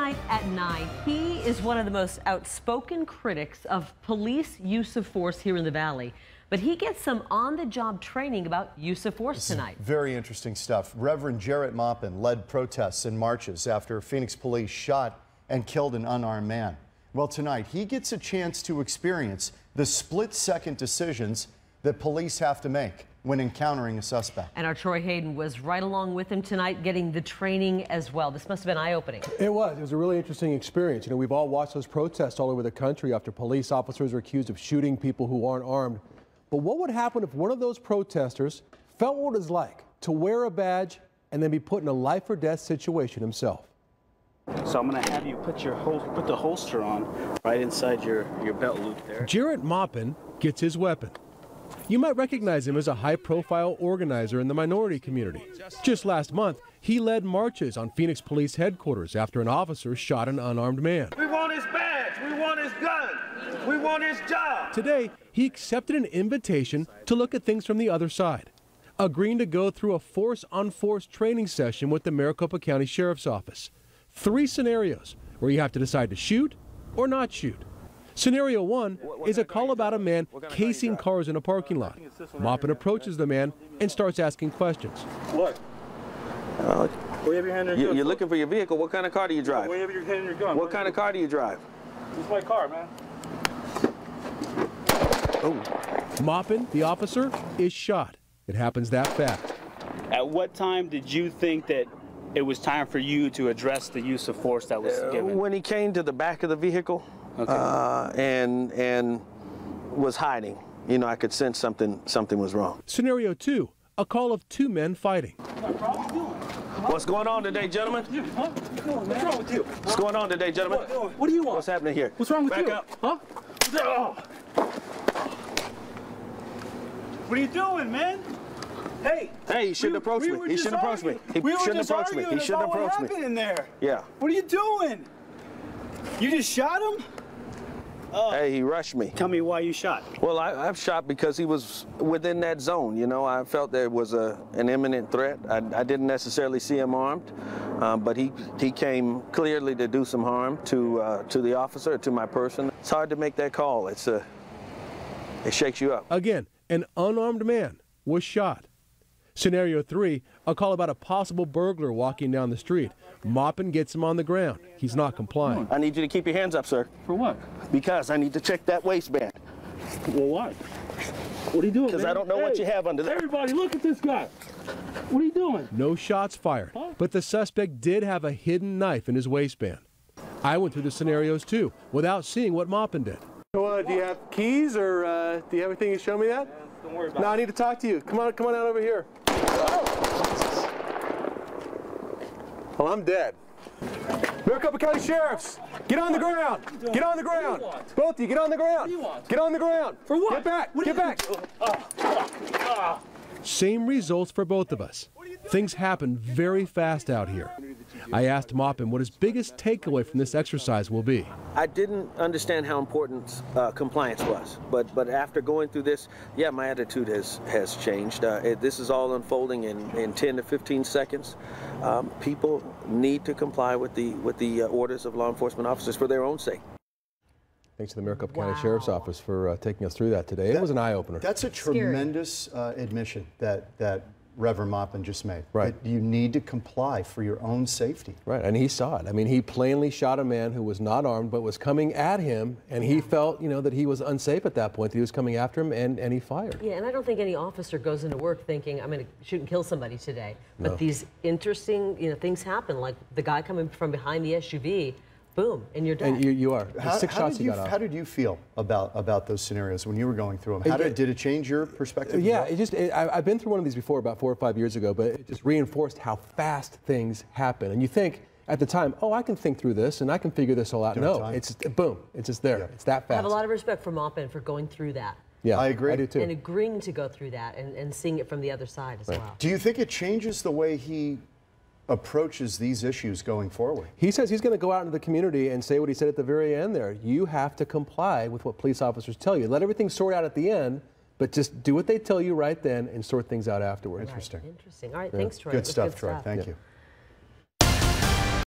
tonight at 9. He is one of the most outspoken critics of police use of force here in the Valley. But he gets some on-the-job training about use of force tonight. Very interesting stuff. Reverend Jarrett Maupin led protests and marches after Phoenix police shot and killed an unarmed man. Well, tonight he gets a chance to experience the split-second decisions that police have to make when encountering a suspect. And our Troy Hayden was right along with him tonight getting the training as well. This must have been eye-opening. It was. It was a really interesting experience. You know, we've all watched those protests all over the country after police officers are accused of shooting people who aren't armed. But what would happen if one of those protesters felt what it was like to wear a badge and then be put in a life-or-death situation himself? So I'm going to have you put the holster on right inside your belt loop there. Jarrett Maupin gets his weapon. You might recognize him as a high-profile organizer in the minority community. Just last month, he led marches on Phoenix Police headquarters after an officer shot an unarmed man. We want his badge. We want his gun. We want his job. Today, he accepted an invitation to look at things from the other side, agreeing to go through a force-on-force training session with the Maricopa County Sheriff's Office. 3 scenarios where you have to decide to shoot or not shoot. Scenario 1 is a call about a man casing cars in a parking lot. Maupin approaches the man and starts asking questions. What? Wave your hand in your gun. You're looking for your vehicle. What kind of car do you drive? Wave your hand in your gun. What kind of car do you drive? This is my car, man. Oh. Maupin, the officer, is shot. It happens that fast. At what time did you think that it was time for you to address the use of force that was given? When he came to the back of the vehicle, okay. and was hiding. You know, I could sense something was wrong. Scenario 2, a call of 2 men fighting. What's going on today, gentlemen? What's wrong with you? What's going on today, gentlemen? What do you want? What's happening here? What's wrong with you? Back up. Huh? What are you doing, man? Hey! Hey, he shouldn't approach me. He shouldn't approach me. He shouldn't approach me. He shouldn't approach me. What happened in there? Yeah. What are you doing? You just shot him? Hey, he rushed me. Tell me why you shot. Well, I've shot because he was within that zone. You know, I felt there was an imminent threat. I didn't necessarily see him armed, but he came clearly to do some harm to the officer, to my person. It's hard to make that call. It shakes you up. Again, an unarmed man was shot. Scenario 3, a call about a possible burglar walking down the street. Maupin gets him on the ground. He's not complying. I need you to keep your hands up, sir. For what? Because I need to check that waistband. Well, why? What are you doing, Because I don't know what you have under there. Everybody, look at this guy. What are you doing? No shots fired, but the suspect did have a hidden knife in his waistband. I went through the scenarios too, without seeing what Maupin did. So, do you have keys, or do you have everything to show me that? Don't worry about it. No, I need to talk to you. Come on out over here. Well, I'm dead. Maricopa County Sheriffs, get on the ground. Get on the ground. Both of you, get on the ground. Get on the ground. For what? Get back. Get back. Same results for both of us. Things happen very fast out here. I asked Maupin what his biggest takeaway from this exercise will be. I didn't understand how important compliance was, but after going through this, yeah, my attitude has changed. This is all unfolding in 10 to 15 seconds. People need to comply with the orders of law enforcement officers for their own sake. Thanks to the Maricopa County Sheriff's Office for taking us through that today. It was an eye-opener. That's a tremendous admission that Reverend Maupin just made. Right. That you need to comply for your own safety. Right, and he saw it. I mean, he plainly shot a man who was not armed but was coming at him, and he felt, you know, that he was unsafe at that point, that he was coming after him, and he fired. Yeah, and I don't think any officer goes into work thinking, I'm going to shoot and kill somebody today. No. But these interesting, things happen, like the guy coming from behind the SUV, boom, and you're dead. And you are. How 6 shots he got off. How did you feel about those scenarios when you were going through them? Did it change your perspective? Yeah, I've been through one of these before about 4 or 5 years ago, but it just reinforced how fast things happen. And you think at the time, oh, I can think through this and I can figure this all out. No, it's just, boom, it's just there. Yeah. It's that fast. I have a lot of respect for Maupin for going through that. Yeah, I agree. I do too. And agreeing to go through that and seeing it from the other side as well. Do you think it changes the way he approaches these issues going forward? He says he's going to go out into the community and say what he said at the very end there. You have to comply with what police officers tell you. Let everything sort out at the end, but just do what they tell you right then and sort things out afterwards. Interesting. Interesting. All right, thanks, Troy. Good stuff, Troy. Thank you.